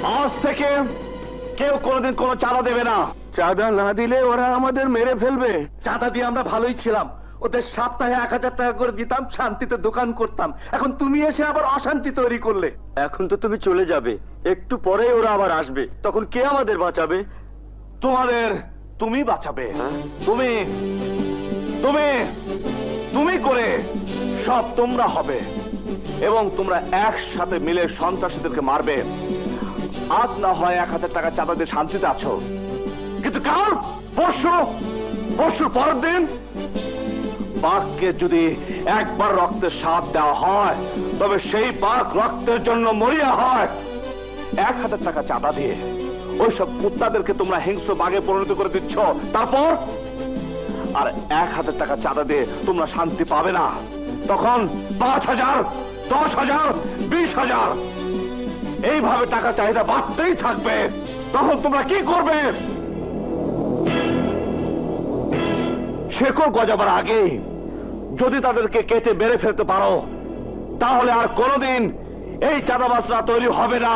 আজ থেকে কেউ কোনোদিন কোনো চাঁদা দেবে না। চাঁদা না দিলে ওরা আমাদের মেরে ফেলবে। চাঁদা দিয়ে আমরা ভালোই ছিলাম, ওদের সপ্তাহে 1000 টাকা করে দিতাম, শান্তিতে দোকান করতাম। এখন তুমি এসে আবার অশান্তি তৈরি করলে। এখন তো তুমি চলে যাবে, একটু পরেই ওরা আবার আসবে, তখন কে আমাদের বাঁচাবে? তুমি বাঁচাবে। তুমি তুমি তুমি করে সব তোমরা হবে, এবং তোমরা একসাথে মিলে সন্ত্রাসীদেরকে মারবে। আজ না হয় 1000 টাকা চাঁদা দিয়ে শান্তিতে আছো, কিন্তু কাল পরশুর পরের দিন বাঘকে যদি একবার রক্তের স্বাদ দেওয়া হয়, তবে সেই বাঘ রক্তের জন্য মরিয়া হয়। 1000 টাকা চাঁদা দিয়ে ওইসব কুত্তাদেরকে তোমরা হিংস্র বাঘে পরিণত করে দিচ্ছ, তারপর আর 1000 টাকা চাঁদা দিয়ে তোমরা শান্তি পাবে না। তখন 5000, 10,000, 20,000 এইভাবে টাকা চাহিদা বাড়তেই থাকবে। তখন তোমরা কি করবে? শেকড় গজাবার আগে যদি তাদেরকে কেটে মেরে ফেলতে পারো, তাহলে আর কোনোদিন এই চাঁদাবাজরা তৈরি হবে না।